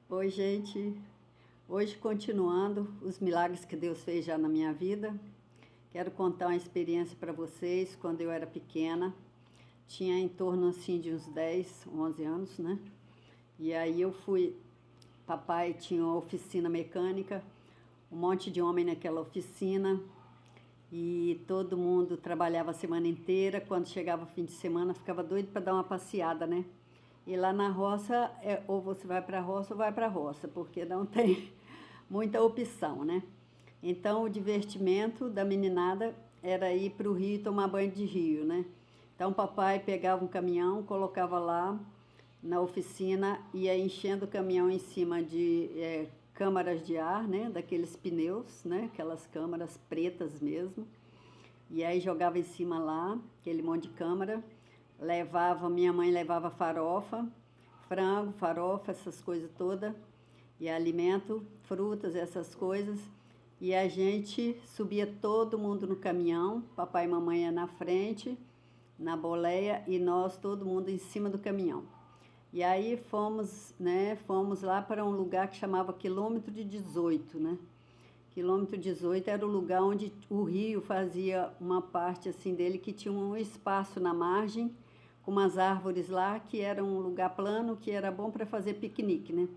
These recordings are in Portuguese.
Oi, gente. Hoje, continuando os milagres que Deus fez já na minha vida, quero contar uma experiência para vocês quando eu era pequena. Tinha em torno assim de uns 10, 11 anos, né? E aí papai tinha uma oficina mecânica, um monte de homem naquela oficina e todo mundo trabalhava a semana inteira. Quando chegava o fim de semana, ficava doido para dar uma passeada, né? E lá na roça, ou você vai para a roça ou vai para a roça, porque não tem muita opção, né? Então, o divertimento da meninada era ir para o rio e tomar banho de rio, né? Então, o papai pegava um caminhão, colocava lá na oficina, ia enchendo o caminhão em cima de câmaras de ar, né? Daqueles pneus, né? Aquelas câmaras pretas mesmo. E aí jogava em cima lá, aquele monte de câmara. Minha mãe levava farofa, frango, farofa, essas coisas todas, e alimento, frutas, essas coisas. E a gente subia todo mundo no caminhão, papai e mamãe ia na frente, na boleia, e nós, todo mundo em cima do caminhão. E aí fomos lá para um lugar que chamava Quilômetro de 18, né? Quilômetro 18 era o lugar onde o rio fazia uma parte assim dele que tinha um espaço na margem, com umas árvores lá, que era um lugar plano, que era bom para fazer piquenique, né?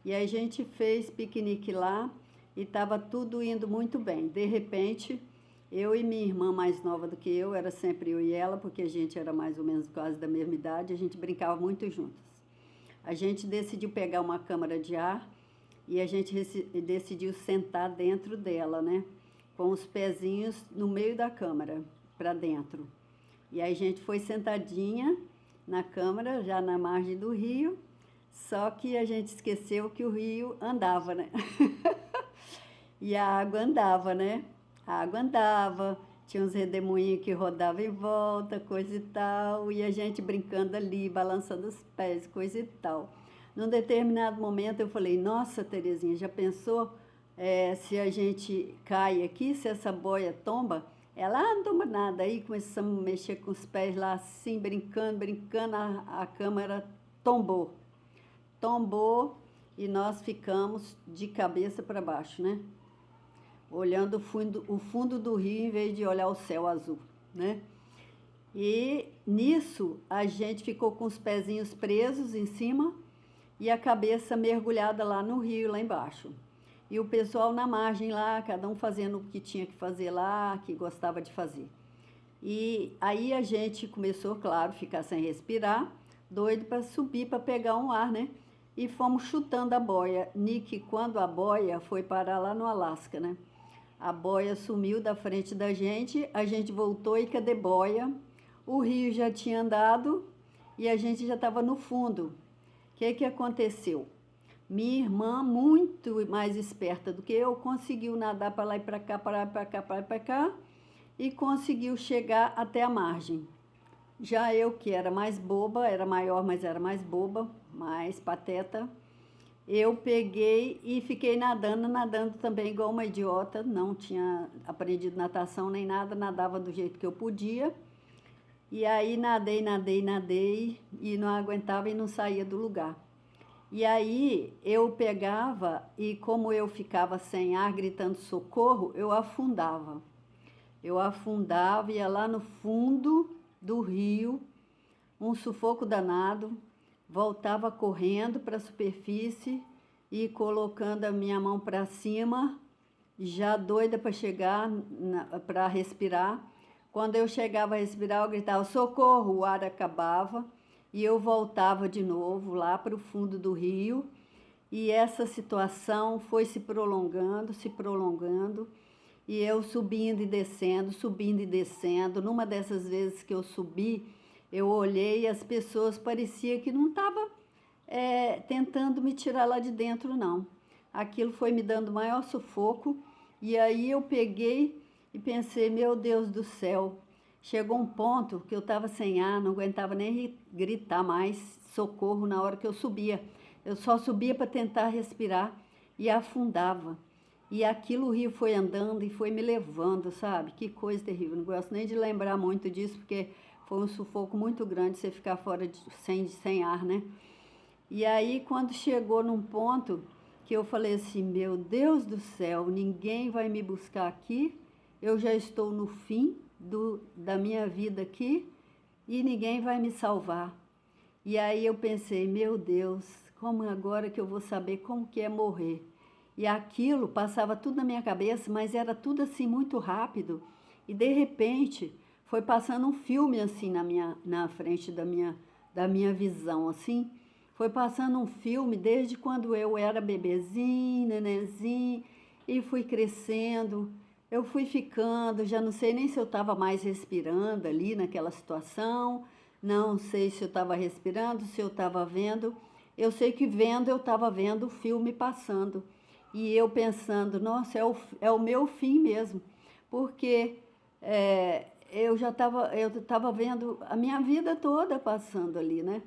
E aí a gente fez piquenique lá e estava tudo indo muito bem. De repente, eu e minha irmã mais nova do que eu, era sempre eu e ela, porque a gente era mais ou menos quase da mesma idade, a gente brincava muito juntas. A gente decidiu pegar uma câmara de ar e a gente decidiu sentar dentro dela, né? Com os pezinhos no meio da câmara, para dentro. E aí a gente foi sentadinha na câmara, já na margem do rio, só que a gente esqueceu que o rio andava, né? E a água andava, né? A água andava, tinha uns redemoinhos que rodavam em volta, coisa e tal, e a gente brincando ali, balançando os pés, coisa e tal. Num determinado momento eu falei, nossa, Terezinha, já pensou se a gente cai aqui, se essa boia tomba? Ela, não tomba nada. Aí começamos a mexer com os pés lá assim, brincando, brincando, a câmera tombou. Tombou e nós ficamos de cabeça para baixo, né? Olhando o fundo do rio em vez de olhar o céu azul, né? E nisso a gente ficou com os pezinhos presos em cima e a cabeça mergulhada lá no rio, lá embaixo. E o pessoal na margem lá, cada um fazendo o que tinha que fazer lá, que gostava de fazer. E aí a gente começou, claro, a ficar sem respirar, doido para subir para pegar um ar, né? E fomos chutando a boia. Nick, quando a boia foi parar lá no Alasca, né? A boia sumiu da frente da gente, a gente voltou e cadê boia? O rio já tinha andado e a gente já estava no fundo. O que aconteceu? Minha irmã, muito mais esperta do que eu, conseguiu nadar para lá e para cá, para lá e para cá, para lá e para cá, e conseguiu chegar até a margem. Já eu, que era mais boba, era maior, mas era mais boba, mais pateta, eu peguei e fiquei nadando, nadando também igual uma idiota, não tinha aprendido natação nem nada, nadava do jeito que eu podia. E aí nadei, nadei, nadei e não aguentava e não saía do lugar. E aí eu pegava e como eu ficava sem ar, gritando socorro, eu afundava. Eu afundava, ia lá no fundo do rio, um sufoco danado, voltava correndo para a superfície e colocando a minha mão para cima, já doida para chegar, para respirar. Quando eu chegava a respirar, eu gritava socorro, o ar acabava e eu voltava de novo lá para o fundo do rio. E essa situação foi se prolongando, se prolongando. E eu subindo e descendo, subindo e descendo. Numa dessas vezes que eu subi, eu olhei e as pessoas parecia que não estavam tentando me tirar lá de dentro, não. Aquilo foi me dando maior sufoco. E aí eu peguei e pensei, meu Deus do céu. Chegou um ponto que eu estava sem ar, não aguentava nem gritar mais socorro na hora que eu subia. Eu só subia para tentar respirar e afundava. E aquilo o rio foi andando e foi me levando, sabe? Que coisa terrível. Não gosto nem de lembrar muito disso, porque foi um sufoco muito grande você ficar fora sem ar, né? E aí, quando chegou num ponto que eu falei assim, meu Deus do céu, ninguém vai me buscar aqui, eu já estou no fim da minha vida aqui e ninguém vai me salvar. E aí eu pensei, meu Deus, como agora que eu vou saber como que é morrer? E aquilo passava tudo na minha cabeça, mas era tudo assim muito rápido. E de repente foi passando um filme assim na frente da minha visão, assim. Foi passando um filme desde quando eu era bebezinho, nenenzinho, e fui crescendo. Eu fui ficando, já não sei nem se eu estava mais respirando ali naquela situação, não sei se eu estava respirando, se eu estava vendo. Eu sei que vendo, eu estava vendo o filme passando. E eu pensando, nossa, é o meu fim mesmo, porque eu estava vendo a minha vida toda passando ali, né?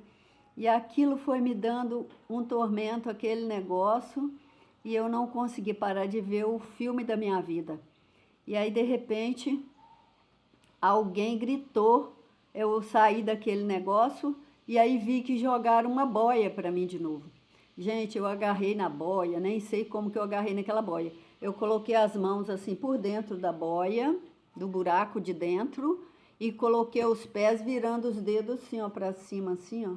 E aquilo foi me dando um tormento, aquele negócio, e eu não consegui parar de ver o filme da minha vida. E aí, de repente, alguém gritou, eu saí daquele negócio e aí vi que jogaram uma boia para mim de novo. Gente, eu agarrei na boia, nem sei como que eu agarrei naquela boia. Eu coloquei as mãos assim por dentro da boia, do buraco de dentro, e coloquei os pés virando os dedos assim, ó, para cima, assim, ó.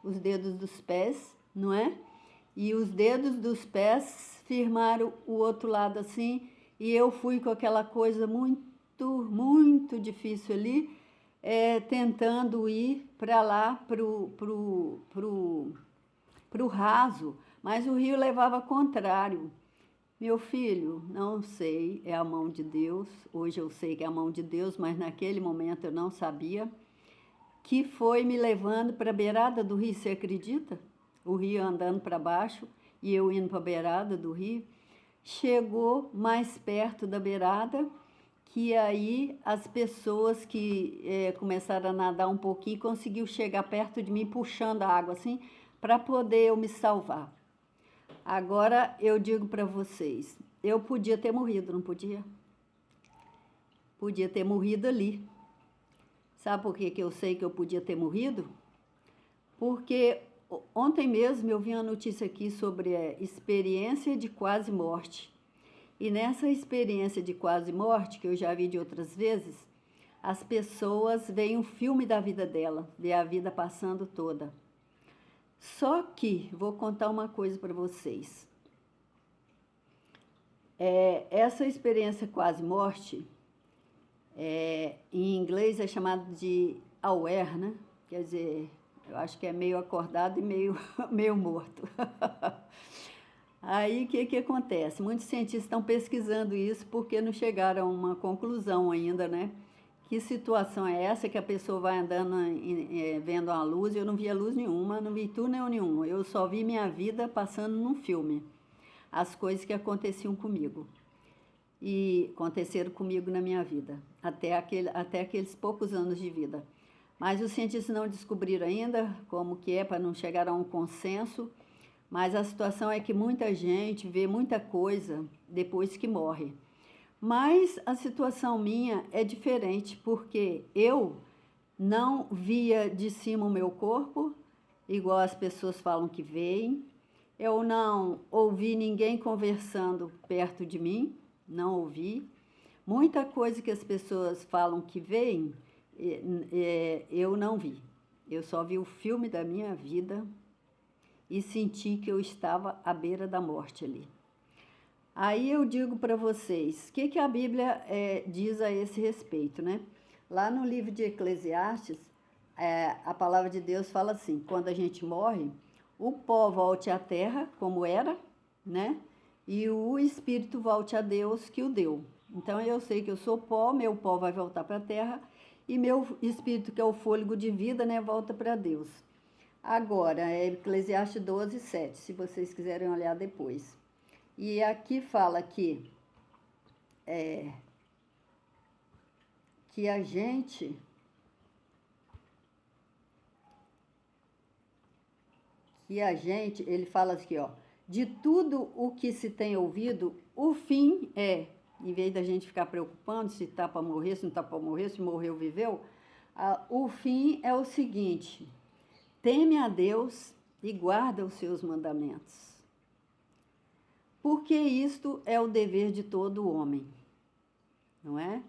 Os dedos dos pés, não é? E os dedos dos pés firmaram o outro lado assim, e eu fui com aquela coisa muito difícil ali, tentando ir para lá, pro raso, mas o rio levava contrário. Meu filho, não sei, é a mão de Deus, hoje eu sei que é a mão de Deus, mas naquele momento eu não sabia, que foi me levando para a beirada do rio, você acredita? O rio andando para baixo e eu indo para a beirada do rio. Chegou mais perto da beirada, que aí as pessoas que começaram a nadar um pouquinho conseguiu chegar perto de mim, puxando a água assim, para poder eu me salvar. Agora eu digo para vocês, eu podia ter morrido, não podia? Podia ter morrido ali. Sabe por que eu sei que eu podia ter morrido? Porque ontem mesmo eu vi uma notícia aqui sobre a experiência de quase morte. E nessa experiência de quase morte, que eu já vi de outras vezes, as pessoas veem um filme da vida dela, vê a vida passando toda. Só que, vou contar uma coisa para vocês. Essa experiência quase morte, em inglês é chamado de aware, né? Quer dizer, eu acho que é meio acordado e meio morto. Aí, o que acontece? Muitos cientistas estão pesquisando isso porque não chegaram a uma conclusão ainda, né? Que situação é essa que a pessoa vai andando vendo uma luz? Eu não via luz nenhuma, não vi túnel nenhum. Eu só vi minha vida passando num filme. As coisas que aconteciam comigo. E aconteceram comigo na minha vida, até aqueles poucos anos de vida. Mas os cientistas não descobriram ainda como que é para não chegar a um consenso, mas a situação é que muita gente vê muita coisa depois que morre. Mas a situação minha é diferente, porque eu não via de cima o meu corpo, igual as pessoas falam que veem. Eu não ouvi ninguém conversando perto de mim, não ouvi. Muita coisa que as pessoas falam que veem, eu não vi. Eu só vi o filme da minha vida e senti que eu estava à beira da morte ali. Aí eu digo para vocês, o que a Bíblia diz a esse respeito, né? Lá no livro de Eclesiastes, a palavra de Deus fala assim, quando a gente morre, o pó volte à terra, como era, né? E o espírito volte a Deus que o deu. Então, eu sei que eu sou pó, meu pó vai voltar para a terra, e meu espírito, que é o fôlego de vida, né, volta para Deus. Agora, é Eclesiastes 12, 7, se vocês quiserem olhar depois. E aqui fala que a gente... ele fala aqui, ó, de tudo o que se tem ouvido, o fim em vez da gente ficar preocupando se está para morrer, se não está para morrer, se morreu, viveu, o fim é o seguinte: teme a Deus e guarda os seus mandamentos. Porque isto é o dever de todo homem, não é?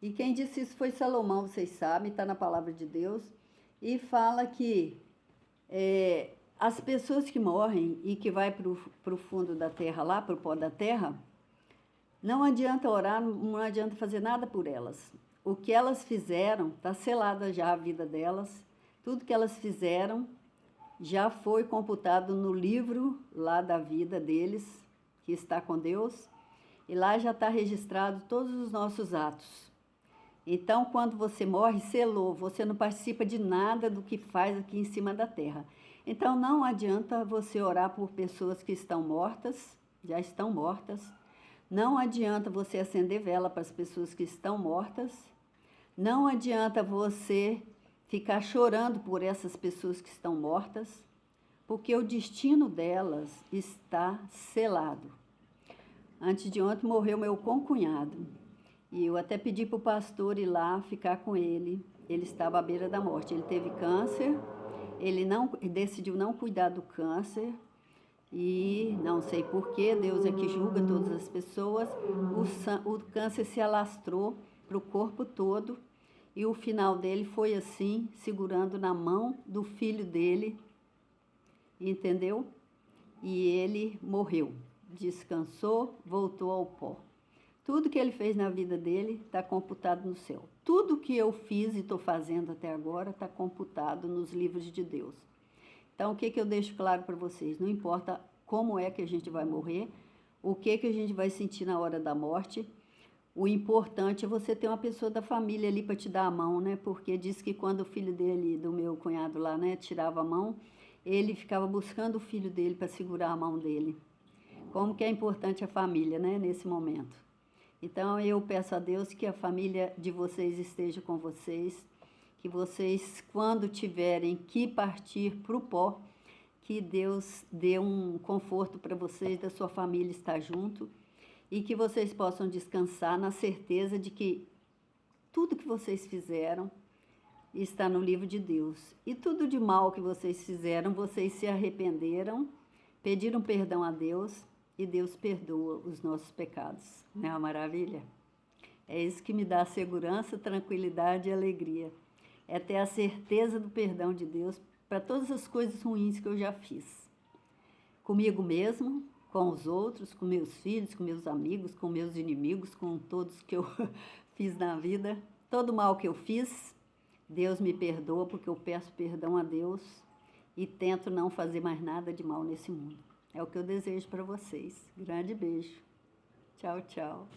E quem disse isso foi Salomão, vocês sabem, está na palavra de Deus, e fala que as pessoas que morrem e que vai para o fundo da terra lá, para o pó da terra, não adianta orar, não adianta fazer nada por elas. O que elas fizeram, está selada já a vida delas, tudo que elas fizeram já foi computado no livro lá da vida deles, que está com Deus, e lá já está registrado todos os nossos atos. Então, quando você morre, selou, você não participa de nada do que faz aqui em cima da terra. Então, não adianta você orar por pessoas que estão mortas, já estão mortas. Não adianta você acender vela para as pessoas que estão mortas. Não adianta você ficar chorando por essas pessoas que estão mortas, porque o destino delas está selado. Antes de ontem morreu meu concunhado. E eu até pedi para o pastor ir lá ficar com ele. Ele estava à beira da morte. Ele teve câncer, ele decidiu não cuidar do câncer. E não sei porquê, Deus é que julga todas as pessoas. O câncer se alastrou para o corpo todo. E o final dele foi assim, segurando na mão do filho dele. Entendeu? E ele morreu. Descansou, voltou ao pó. Tudo que ele fez na vida dele está computado no céu. Tudo que eu fiz e estou fazendo até agora está computado nos livros de Deus. Então, o que eu deixo claro para vocês? Não importa como é que a gente vai morrer, o que a gente vai sentir na hora da morte. O importante é você ter uma pessoa da família ali para te dar a mão, né? Porque diz que quando o filho dele, do meu cunhado lá, né, tirava a mão, ele ficava buscando o filho dele para segurar a mão dele. Como que é importante a família, né, nesse momento. Então, eu peço a Deus que a família de vocês esteja com vocês, que vocês, quando tiverem que partir para o pó, que Deus dê um conforto para vocês, da sua família estar junto, e que vocês possam descansar na certeza de que tudo que vocês fizeram está no livro de Deus. E tudo de mal que vocês fizeram, vocês se arrependeram, pediram perdão a Deus, e Deus perdoa os nossos pecados. Não é uma maravilha? É isso que me dá segurança, tranquilidade e alegria. É ter a certeza do perdão de Deus para todas as coisas ruins que eu já fiz. Comigo mesmo, com os outros, com meus filhos, com meus amigos, com meus inimigos, com todos que eu fiz na vida. Todo mal que eu fiz, Deus me perdoa, porque eu peço perdão a Deus e tento não fazer mais nada de mal nesse mundo. É o que eu desejo para vocês. Grande beijo. Tchau, tchau.